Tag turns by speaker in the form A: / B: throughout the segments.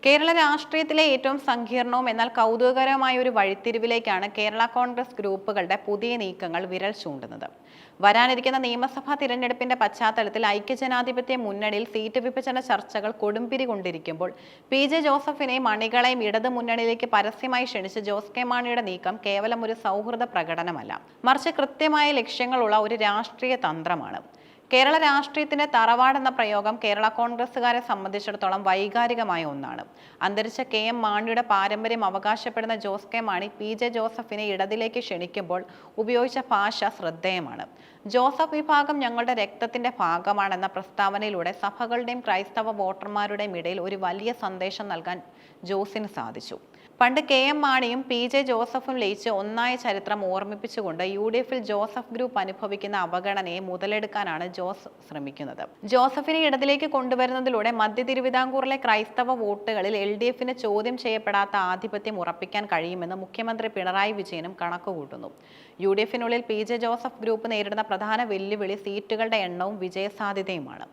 A: കേരള രാഷ്ട്രീയത്തിലെ ഏറ്റവും സങ്കീർണവും എന്നാൽ കൗതുകകരമായ ഒരു വഴിത്തിരിവിലേക്കാണ് കേരള കോൺഗ്രസ് ഗ്രൂപ്പുകളുടെ പുതിയ നീക്കങ്ങൾ വിരൽ ചൂണ്ടുന്നത്. വരാനിരിക്കുന്ന നിയമസഭാ തിരഞ്ഞെടുപ്പിന്റെ പശ്ചാത്തലത്തിൽ ഐക്യജനാധിപത്യ മുന്നണിയിൽ സീറ്റ് വിഭജന ചർച്ചകൾ കൊടുമ്പിരി കൊണ്ടിരിക്കുമ്പോൾ പി.ജെ. ജോസഫിനെയും അണികളെയും ഇടതു മുന്നണിയിലേക്ക് പരസ്യമായി ക്ഷണിച്ച് ജോസ് കെ മാണിയുടെ നീക്കം കേവലം ഒരു സൗഹൃദ പ്രകടനമല്ല, മറിച്ച് കൃത്യമായ ലക്ഷ്യങ്ങളുള്ള ഒരു രാഷ്ട്രീയ തന്ത്രമാണ്. കേരള രാഷ്ട്രീയത്തിന്റെ തറവാട് എന്ന പ്രയോഗം കേരള കോൺഗ്രസുകാരെ സംബന്ധിച്ചിടത്തോളം വൈകാരികമായ ഒന്നാണ്. അന്തരിച്ച കെ.എം. മാണിയുടെ പാരമ്പര്യം അവകാശപ്പെടുന്ന ജോസ് കെ മാണി പി.ജെ. ജോസഫിനെ ഇടതിലേക്ക് ക്ഷണിക്കുമ്പോൾ ഉപയോഗിച്ച ഭാഷ ശ്രദ്ധേയമാണ്. ജോസഫ് വിഭാഗം ഞങ്ങളുടെ രക്തത്തിന്റെ ഭാഗമാണെന്ന പ്രസ്താവനയിലൂടെ സഭകളുടെയും ക്രൈസ്തവ വോട്ടർമാരുടെയും ഇടയിൽ ഒരു വലിയ സന്ദേശം നൽകാൻ ജോസിന് സാധിച്ചു. പണ്ട് കെ.എം. മാണിയും പി.ജെ. ജോസഫും ലയിച്ച് ഒന്നായ ചരിത്രം ഓർമ്മിപ്പിച്ചുകൊണ്ട് യു.ഡി.എഫിൽ ജോസഫ് ഗ്രൂപ്പ് അനുഭവിക്കുന്ന അവഗണനയെ മുതലെടുക്കാനാണ് ജോസ് ശ്രമിക്കുന്നത്. ജോസഫിനെ ഇടതിലേക്ക് കൊണ്ടുവരുന്നതിലൂടെ മധ്യ തിരുവിതാംകൂറിലെ ക്രൈസ്തവ വോട്ടുകളിൽ എൽ.ഡി.എഫിന് ചോദ്യം ചെയ്യപ്പെടാത്ത ആധിപത്യം ഉറപ്പിക്കാൻ കഴിയുമെന്ന് മുഖ്യമന്ത്രി പിണറായി വിജയനും കണക്കുകൂട്ടുന്നു. യു.ഡി.എഫിനുള്ളിൽ പി.ജെ. ജോസഫ് ഗ്രൂപ്പ് നേരിടുന്ന പ്രധാന വെല്ലുവിളി സീറ്റുകളുടെ എണ്ണവും വിജയസാധ്യതയുമാണ്.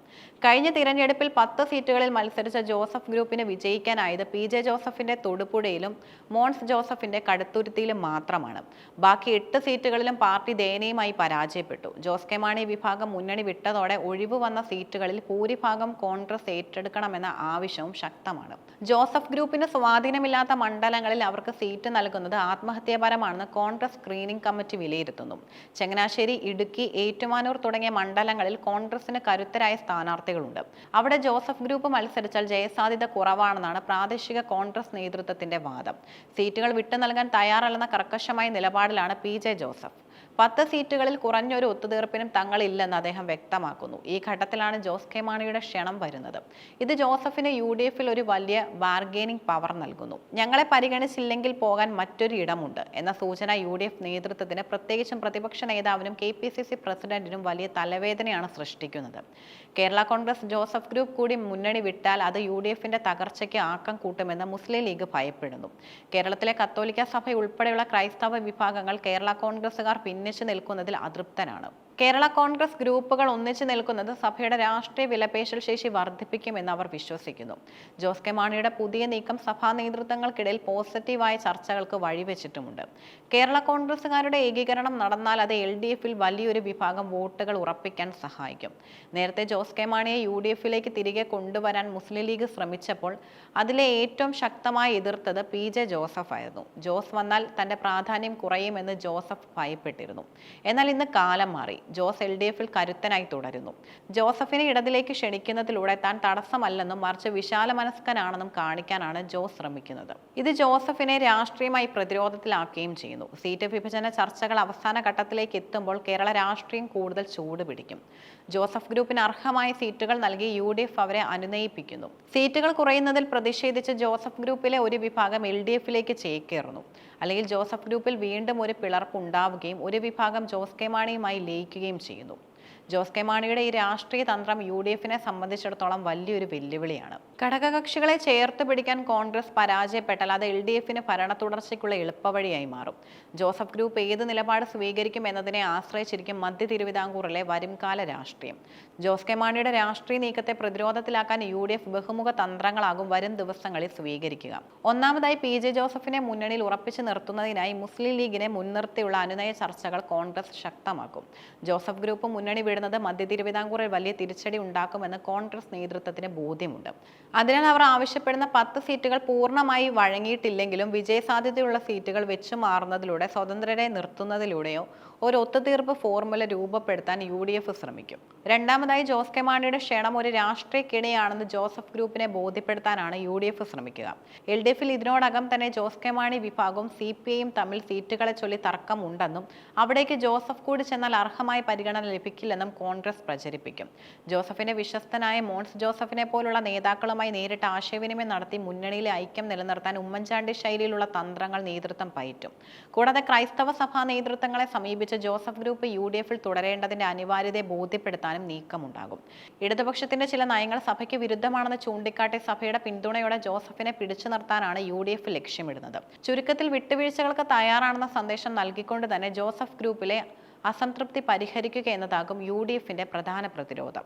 A: കഴിഞ്ഞ തിരഞ്ഞെടുപ്പിൽ 10 സീറ്റുകളിൽ മത്സരിച്ച ജോസഫ് ഗ്രൂപ്പിന് വിജയിക്കാനായത് പി.ജെ. ജോസഫിന്റെ തൊടുപുഴയിലും മോൻസ് ജോസഫിന്റെ കടുത്തുരുത്തിയിലും മാത്രമാണ്. ബാക്കി 8 സീറ്റുകളിലും പാർട്ടി ദയനീയമായി പരാജയപ്പെട്ടു. ജോസ് കെ മാണി വിഭാഗം മുന്നണി വിട്ടതോടെ ഒഴിവ് വന്ന സീറ്റുകളിൽ ഭൂരിഭാഗം കോൺഗ്രസ് ഏറ്റെടുക്കണമെന്ന ആവശ്യവും ശക്തമാണ്. ജോസഫ് ഗ്രൂപ്പിന് സ്വാധീനമില്ലാത്ത മണ്ഡലങ്ങളിൽ അവർക്ക് സീറ്റ് നൽകുന്നത് ആത്മഹത്യാപരമാണെന്ന് കോൺഗ്രസ് സ്ക്രീനിംഗ് കമ്മിറ്റി വിലയിരുത്തുന്നു. ചങ്ങനാശ്ശേരി, ഇടുക്കി, ഏറ്റുമാനൂർ തുടങ്ങിയ മണ്ഡലങ്ങളിൽ കോൺഗ്രസിന് കരുത്തരായ സ്ഥാനാർത്ഥികളുണ്ട്. അവിടെ ജോസഫ് ഗ്രൂപ്പ് മത്സരിച്ചാൽ ജയസാധ്യത കുറവാണെന്നാണ് പ്രാദേശിക കോൺഗ്രസ് നേതൃത്വത്തിന്റെ വാദം. സീറ്റുകൾ വിട്ടു നൽകാൻ തയ്യാറല്ലെന്ന കർക്കശമായ നിലപാടിലാണ് പി.ജെ. ജോസഫ്. 10 സീറ്റുകളിൽ കുറഞ്ഞൊരു ഒത്തുതീർപ്പിനും തങ്ങളില്ലെന്ന് അദ്ദേഹം വ്യക്തമാക്കുന്നു. ഈ ഘട്ടത്തിലാണ് ജോസ് കെ മാണിയുടെ ക്ഷണം വരുന്നത്. ഇത് ജോസഫിന് യു.ഡി.എഫിൽ ഒരു വലിയ ബാർഗെയിനിങ് പവർ നൽകുന്നു. ഞങ്ങളെ പരിഗണിച്ചില്ലെങ്കിൽ പോകാൻ മറ്റൊരു ഇടമുണ്ട് എന്ന സൂചന യു.ഡി.എഫ് നേതൃത്വത്തിന്, പ്രത്യേകിച്ചും പ്രതിപക്ഷ നേതാവിനും കെ.പി.സി.സി. പ്രസിഡന്റിനും വലിയ തലവേദനയാണ് സൃഷ്ടിക്കുന്നത്. കേരള കോൺഗ്രസ് ജോസഫ് ഗ്രൂപ്പ് കൂടി മുന്നണി വിട്ടാൽ അത് യു.ഡി.എഫിന്റെ തകർച്ചയ്ക്ക് ആക്കം കൂട്ടുമെന്ന് മുസ്ലിം ലീഗ് ഭയപ്പെടുന്നു. കേരളത്തിലെ കത്തോലിക്ക സഭ ഉൾപ്പെടെയുള്ള ക്രൈസ്തവ വിഭാഗങ്ങൾ കേരള കോൺഗ്രസുകാർ പിന്നിച്ചു നിൽക്കുന്നതിൽ അതൃപ്തനാണ്. കേരള കോൺഗ്രസ് ഗ്രൂപ്പുകൾ ഒന്നിച്ചു നിൽക്കുന്നത് സഭയുടെ രാഷ്ട്രീയ വിലപേശൽ ശേഷി വർദ്ധിപ്പിക്കുമെന്ന് അവർ വിശ്വസിക്കുന്നു. ജോസ് കെ മാണിയുടെ പുതിയ നീക്കം സഭാ നേതൃത്വങ്ങൾക്കിടയിൽ പോസിറ്റീവായ ചർച്ചകൾക്ക് വഴിവെച്ചിട്ടുമുണ്ട്. കേരള കോൺഗ്രസുകാരുടെ ഏകീകരണം നടന്നാൽ അത് എൽ.ഡി.എഫിൽ വലിയൊരു വിഭാഗം വോട്ടുകൾ ഉറപ്പിക്കാൻ സഹായിക്കും. നേരത്തെ ജോസ് കെ മാണിയെ യു.ഡി.എഫിലേക്ക് തിരികെ കൊണ്ടുവരാൻ മുസ്ലിം ലീഗ് ശ്രമിച്ചപ്പോൾ അതിലെ ഏറ്റവും ശക്തമായി എതിർത്തത് പി.ജെ. ജോസഫ് ആയിരുന്നു. ജോസ് വന്നാൽ തന്റെ പ്രാധാന്യം കുറയുമെന്ന് ജോസഫ് ഭയപ്പെട്ടിരുന്നു. എന്നാൽ ഇന്ന് കാലം മാറി. ജോസ് എൽ.ഡി.എഫിൽ കരുത്തനായി തുടരുന്നു. ജോസഫിനെ ഇടതിലേക്ക് ക്ഷണിക്കുന്നതിലൂടെ താൻ തടസ്സമല്ലെന്നും മറിച്ച് വിശാല മനസ്കനാണെന്നും കാണിക്കാനാണ് ജോസ് ശ്രമിക്കുന്നത്. ഇത് ജോസഫിനെ രാഷ്ട്രീയമായി പ്രതിരോധത്തിലാക്കുകയും ചെയ്യുന്നു. സീറ്റ് വിഭജന ചർച്ചകൾ അവസാന ഘട്ടത്തിലേക്ക് എത്തുമ്പോൾ കേരള രാഷ്ട്രീയം കൂടുതൽ ചൂട് പിടിക്കും. ജോസഫ് ഗ്രൂപ്പിന് അർഹമായ സീറ്റുകൾ നൽകി യു.ഡി.എഫ് അവരെ അനുനയിപ്പിക്കുന്നു. സീറ്റുകൾ കുറയുന്നതിൽ പ്രതിഷേധിച്ച് ജോസഫ് ഗ്രൂപ്പിലെ ഒരു വിഭാഗം എൽ.ഡി.എഫിലേക്ക് ചേക്കേറുന്നു. അല്ലെങ്കിൽ ജോസഫ് ഗ്രൂപ്പിൽ വീണ്ടും ഒരു പിളർപ്പ് ഉണ്ടാവുകയും ഒരു വിഭാഗം ജോസ് കെ മാണിയുമായി ലയിക്കുകയും ചെയ്യുന്നു. ജോസ് കെ മാണിയുടെ ഈ രാഷ്ട്രീയ തന്ത്രം യു.ഡി.എഫിനെ സംബന്ധിച്ചിടത്തോളം വലിയൊരു വെല്ലുവിളിയാണ്. ഘടകകക്ഷികളെ ചേർത്ത് പിടിക്കാൻ കോൺഗ്രസ് പരാജയപ്പെട്ടാൽ അത് എൽ.ഡി.എഫിന് ഭരണ തുടർച്ചയ്ക്കുള്ള എളുപ്പവഴിയായി മാറും. ജോസഫ് ഗ്രൂപ്പ് ഏത് നിലപാട് സ്വീകരിക്കും എന്നതിനെ ആശ്രയിച്ചിരിക്കും മധ്യ തിരുവിതാംകൂറിലെ വരുംകാല രാഷ്ട്രീയം. ജോസ് കെ മാണിയുടെ രാഷ്ട്രീയ നീക്കത്തെ പ്രതിരോധത്തിലാക്കാൻ യു.ഡി.എഫ് ബഹുമുഖ തന്ത്രങ്ങളാകും വരും ദിവസങ്ങളിൽ സ്വീകരിക്കുക. ഒന്നാമതായി പി.ജെ. ജോസഫിനെ മുന്നണിയിൽ ഉറപ്പിച്ചു നിർത്തുന്നതിനായി മുസ്ലിം ലീഗിനെ മുൻനിർത്തിയുള്ള അനുനയ ചർച്ചകൾ കോൺഗ്രസ് ശക്തമാക്കും. ജോസഫ് ഗ്രൂപ്പ് മുന്നണി മധ്യ തിരുവിതാംകൂറിൽ വലിയ തിരിച്ചടി ഉണ്ടാക്കുമെന്ന് കോൺഗ്രസ് നേതൃത്വത്തിന് ബോധ്യമുണ്ട്. അതിനാൽ അവർ ആവശ്യപ്പെടുന്ന 10 സീറ്റുകൾ പൂർണ്ണമായി വഴങ്ങിയിട്ടില്ലെങ്കിലും വിജയസാധ്യതയുള്ള സീറ്റുകൾ വെച്ചു മാറുന്നതിലൂടെ സ്വതന്ത്രരെ നിർത്തുന്നതിലൂടെയോ ഒരു ഒത്തുതീർപ്പ് ഫോർമുല രൂപപ്പെടുത്താൻ യു.ഡി.എഫ് ശ്രമിക്കും. രണ്ടാമതായി ജോസ് കെ മാണിയുടെ ക്ഷണം ഒരു രാഷ്ട്രീയ കിണിയാണെന്ന് ജോസഫ് ഗ്രൂപ്പിനെ ബോധ്യപ്പെടുത്താനാണ് യു.ഡി.എഫ് ശ്രമിക്കുക. എൽ.ഡി.എഫിൽ ഇതിനോടകം തന്നെ ജോസ് കെ മാണി വിഭാഗവും CPI-യും തമ്മിൽ സീറ്റുകളെ ചൊല്ലി തർക്കമുണ്ടെന്നും അവിടേക്ക് ജോസഫ് കൂടി ചെന്നാൽ അർഹമായ പരിഗണന ലഭിക്കില്ലെന്നും കോൺഗ്രസ് പ്രചരിപ്പിക്കും. ജോസഫിന്റെ വിശ്വസ്തനായ മോൻസ് ജോസഫിനെ പോലുള്ള നേതാക്കളുമായി നേരിട്ട് ആശയവിനിമയം നടത്തി മുന്നണിയിലെ ഐക്യം നിലനിർത്താൻ ഉമ്മൻചാണ്ടി ശൈലിയിലുള്ള തന്ത്രങ്ങൾ നേതൃത്വം പയറ്റും. കൂടാതെ ക്രൈസ്തവ സഭാ നേതൃത്വങ്ങളെ സമീപിച്ച് ജോസഫ് ഗ്രൂപ്പ് യു.ഡി.എഫിൽ തുടരേണ്ടതിന്റെ അനിവാര്യതയെ ബോധ്യപ്പെടുത്താനും നീക്കമുണ്ടാകും. ഇടതുപക്ഷത്തിന്റെ ചില നയങ്ങൾ സഭയ്ക്ക് വിരുദ്ധമാണെന്ന് ചൂണ്ടിക്കാട്ടി സഭയുടെ പിന്തുണയോടെ ജോസഫിനെ പിടിച്ചു നിർത്താനാണ് യു.ഡി.എഫ് ലക്ഷ്യമിടുന്നത്. ചുരുക്കത്തിൽ വിട്ടുവീഴ്ചകൾക്ക് തയ്യാറാണെന്ന സന്ദേശം നൽകിക്കൊണ്ട് തന്നെ ജോസഫ് ഗ്രൂപ്പിലെ അസംതൃപ്തി പരിഹരിക്കുക എന്നതാകും യു.ഡി.എഫിന്റെ പ്രധാന പ്രതിരോധം.